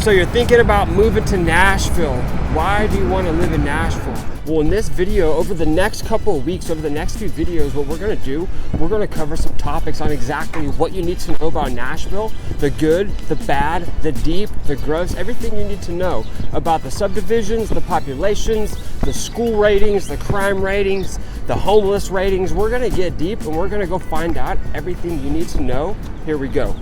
So you're thinking about moving to Nashville. Why do you want to live in Nashville? Well, in this video, over the next couple of weeks, over the next few videos, what we're going to do, we're going to cover some topics on exactly what you need to know about Nashville, the good, the bad, the deep, the gross, everything you need to know about the subdivisions, the populations, the school ratings, the crime ratings, the homeless ratings. We're going to get deep and we're going to go find out everything you need to know. Here we go.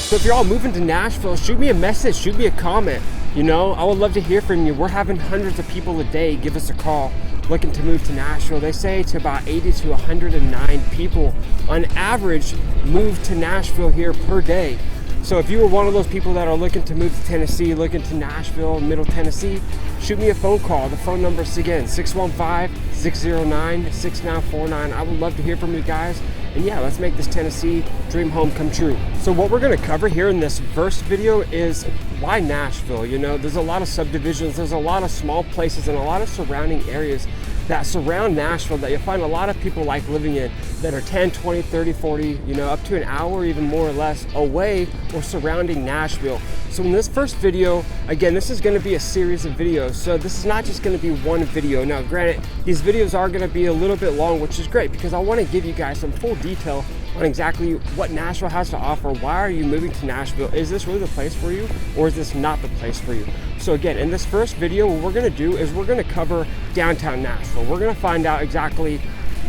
So if you're all moving to Nashville, shoot me a message, shoot me a comment. You know, I would love to hear from you. We're having hundreds of people a day give us a call looking to move to Nashville. They say to about 80 to 109 people on average move to Nashville here per day. So if you were one of those people that are looking to move to Tennessee, looking to Nashville, Middle Tennessee, shoot me a phone call. The phone number is again 615-609-6949. I would love to hear from you guys. And yeah, let's make this Tennessee dream home come true. So what we're gonna cover here in this first video is why Nashville. You know, there's a lot of subdivisions, there's a lot of small places and a lot of surrounding areas that surround Nashville that you'll find a lot of people like living in that are 10, 20, 30, 40, you know, up to an hour, even more or less away or surrounding Nashville. So in this first video, again, this is gonna be a series of videos. So this is not just gonna be one video. Now, granted, these videos are gonna be a little bit long, which is great because I wanna give you guys some full detail on exactly what Nashville has to offer. Why are you moving to Nashville? Is this really the place for you or is this not the place for you? So again, in this first video, what we're gonna do is we're gonna cover downtown Nashville. We're gonna find out exactly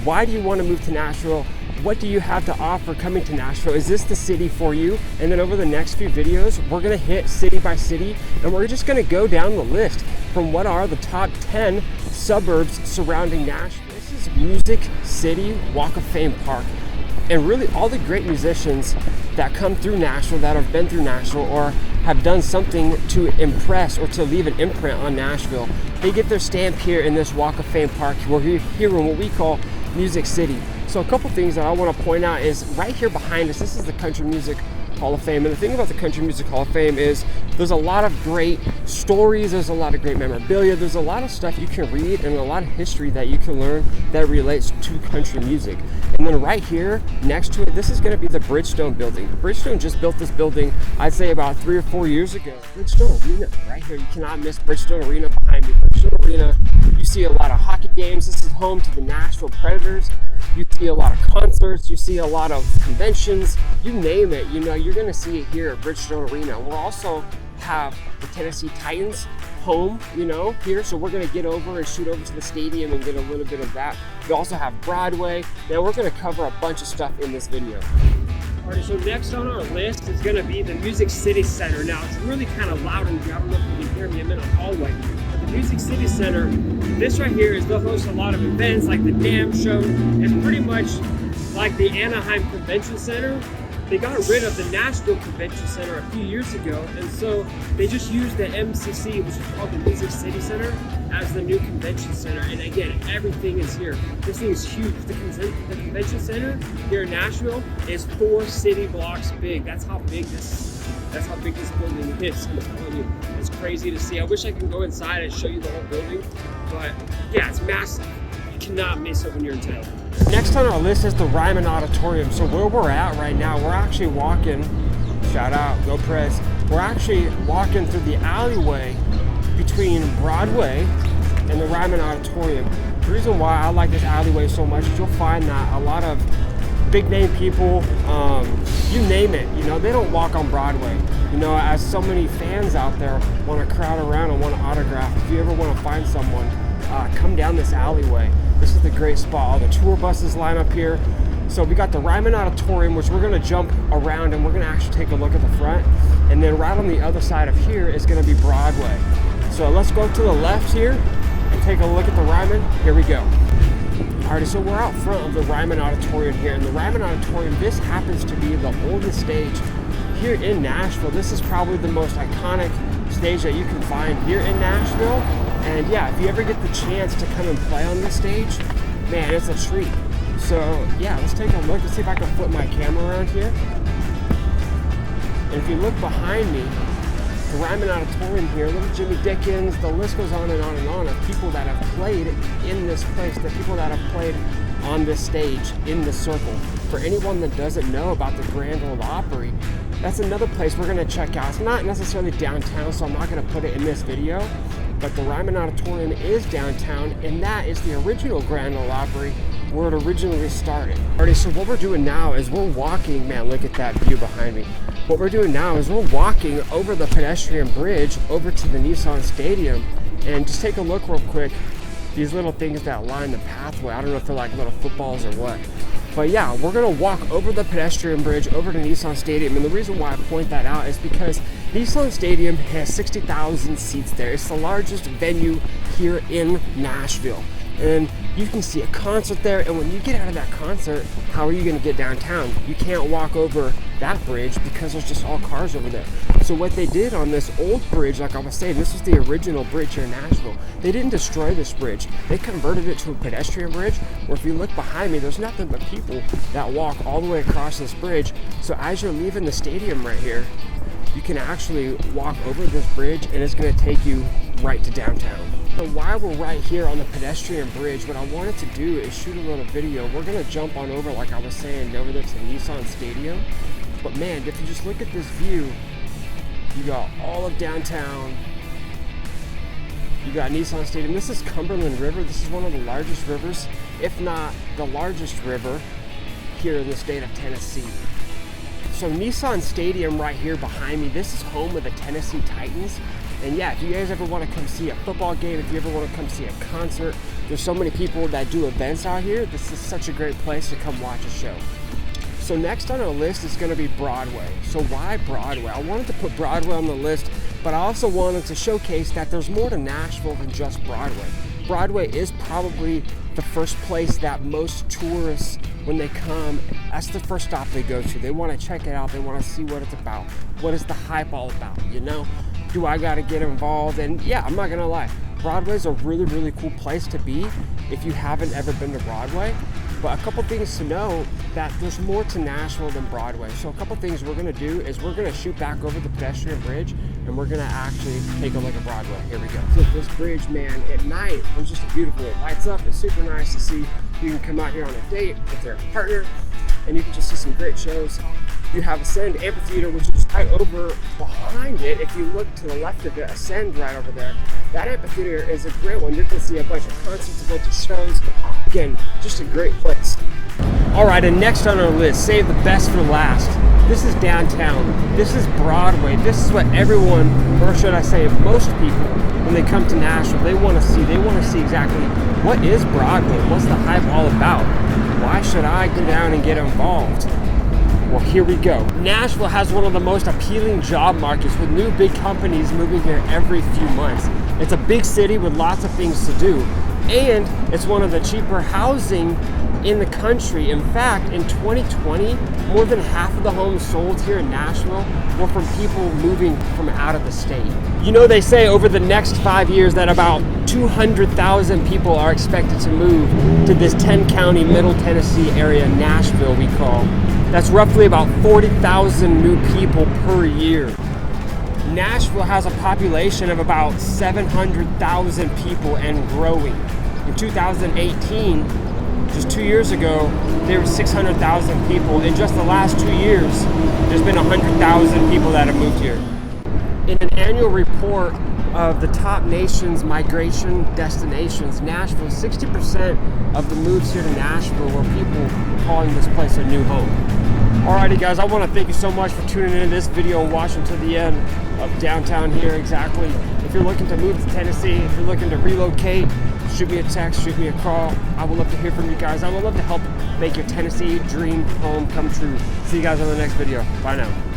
why do you wanna move to Nashville? What do you have to offer coming to Nashville? Is this the city for you? And then over the next few videos, we're gonna hit city by city and we're just gonna go down the list from what are the top 10 suburbs surrounding Nashville. This is Music City Walk of Fame Park. And really all the great musicians that come through Nashville, that have been through Nashville or have done something to impress or to leave an imprint on Nashville, they get their stamp here in this Walk of Fame Park. We're here in what we call Music City. So a couple things that I want to point out is right here behind us, this is the Country Music Hall of Fame. And the thing about the Country Music Hall of Fame is there's a lot of great stories, there's a lot of great memorabilia, there's a lot of stuff you can read and a lot of history that you can learn that relates to country music. And then right here next to it, this is going to be the Bridgestone building. Bridgestone just built this building, I'd say about 3 or 4 years ago. Bridgestone Arena right here, you cannot miss Bridgestone Arena behind me. Bridgestone Arena, you see a lot of hockey games. This is home to the Nashville Predators. You see a lot of concerts, you see a lot of conventions, you name it, you know, you're gonna see it here at Bridgestone Arena. We'll also have the Tennessee Titans home, you know, here. So we're gonna get over and shoot over to the stadium and get a little bit of that. We also have Broadway. Now we're gonna cover a bunch of stuff in this video. All right, so next on our list is gonna be the Music City Center. Now it's really kind of loud in here. I don't know if you can hear me, I'm in a hallway. But the Music City Center, this right here is they'll host a lot of events like the Dam Show. It's pretty much like the Anaheim Convention Center. They got rid of the Nashville Convention Center a few years ago, and so they just used the MCC, which is called the Music City Center, as the new convention center. And again, everything is here. This thing is huge. The convention center here in Nashville is 4 city blocks big. That's how big this building is. I'm telling you, it's crazy to see. I wish I could go inside and show you the whole building, but yeah, it's massive. You cannot miss it when you're in town. Next on our list is the Ryman Auditorium. So where we're at right now, we're actually walking, shout out, go Prez. We're actually walking through the alleyway between Broadway and the Ryman Auditorium. The reason why I like this alleyway so much is you'll find that a lot of big name people, you name it, you know, they don't walk on Broadway. You know, as so many fans out there want to crowd around and want to autograph, if you ever want to find someone, come down this alleyway. This is the great spot. All the tour buses line up here. So we got the Ryman Auditorium, which we're gonna jump around and we're gonna actually take a look at the front. And then right on the other side of here is gonna be Broadway. So let's go to the left here and take a look at the Ryman. Here we go. Alrighty, so we're out front of the Ryman Auditorium here. And the Ryman Auditorium, this happens to be the oldest stage here in Nashville. This is probably the most iconic stage that you can find here in Nashville. And yeah, if you ever get the chance to come and play on this stage, man, it's a treat. So yeah, let's take a look. Let's see if I can flip my camera around here. And if you look behind me, the the Ryman Auditorium here, little Jimmy Dickens, the list goes on and on and on of people that have played in this place, the people that have played on this stage, in the circle. For anyone that doesn't know about the Grand Ole Opry, that's another place we're gonna check out. It's not necessarily downtown, so I'm not gonna put it in this video, but the Ryman Auditorium is downtown, and that is the original Grand Ole Opry where it originally started. Alrighty, so what we're doing now is we're walking, man, look at that view behind me. What we're doing now is we're walking over the pedestrian bridge over to the Nissan Stadium, and just take a look real quick. These little things that line the pathway, I don't know if they're like little footballs or what. But yeah, we're gonna walk over the pedestrian bridge over to Nissan Stadium, and the reason why I point that out is because Nissan Stadium has 60,000 seats there. It's the largest venue here in Nashville. And you can see a concert there, and when you get out of that concert, how are you gonna get downtown? You can't walk over that bridge because there's just all cars over there. So what they did on this old bridge, like I was saying, this was the original bridge here in Nashville. They didn't destroy this bridge. They converted it to a pedestrian bridge, where if you look behind me, there's nothing but people that walk all the way across this bridge. So as you're leaving the stadium right here, you can actually walk over this bridge, and it's gonna take you right to downtown. So while we're right here on the pedestrian bridge, what I wanted to do is shoot a little video. We're gonna jump on over, like I was saying, over there to the Nissan Stadium. But man, if you just look at this view, you got all of downtown. You got Nissan Stadium. This is Cumberland River. This is one of the largest rivers, if not the largest river here in the state of Tennessee. So Nissan Stadium right here behind me, this is home of the Tennessee Titans. And yeah, if you guys ever want to come see a football game, if you ever want to come see a concert, there's so many people that do events out here. This is such a great place to come watch a show. So next on our list is going to be Broadway. So why Broadway? I wanted to put Broadway on the list, but I also wanted to showcase that there's more to Nashville than just Broadway. Broadway is probably the first place that most tourists, when they come, that's the first stop they go to. They want to check it out. They want to see what it's about. What is the hype all about, you know? Do I got to get involved? And yeah, I'm not going to lie. Broadway's a really, really cool place to be if you haven't ever been to Broadway. But a couple things to know, that there's more to Nashville than Broadway. So a couple things we're gonna do is we're gonna shoot back over the pedestrian bridge, and we're gonna actually take a look at Broadway. Here we go. So this bridge, man, at night, it's just beautiful. It lights up, it's super nice to see. You can come out here on a date with your partner, and you can just see some great shows. You have Ascend Amphitheater, which is right over behind it. If you look to the left of it, Ascend right over there. That amphitheater is a great one. You're gonna see a bunch of concerts, a bunch of shows. Again, just a great place. All right, and next on our list, save the best for last. This is downtown. This is Broadway. This is what everyone, or should I say most people, when they come to Nashville, they want to see. They want to see exactly what is Broadway? What's the hype all about? Why should I go down and get involved? Well, here we go. Nashville has one of the most appealing job markets, with new big companies moving here every few months. It's a big city with lots of things to do, and it's one of the cheaper housing in the country. In fact, in 2020, more than half of the homes sold here in Nashville were from people moving from out of the state. You know, they say over the next 5 years that about 200,000 people are expected to move to this 10-county Middle Tennessee area, Nashville we call. That's roughly about 40,000 new people per year. Nashville has a population of about 700,000 people and growing. In 2018, just 2 years ago, there were 600,000 people. In just the last 2 years, there's been 100,000 people that have moved here. In an annual report of the top nation's migration destinations, Nashville, 60% of the moves here to Nashville were people calling this place a new home. Alrighty guys, I want to thank you so much for tuning in this video and watching to the end of downtown here. Exactly. If you're looking to move to Tennessee, if you're looking to relocate, shoot me a text, shoot me a call. I would love to hear from you guys. I would love to help make your Tennessee dream home come true. See you guys on the next video. Bye now.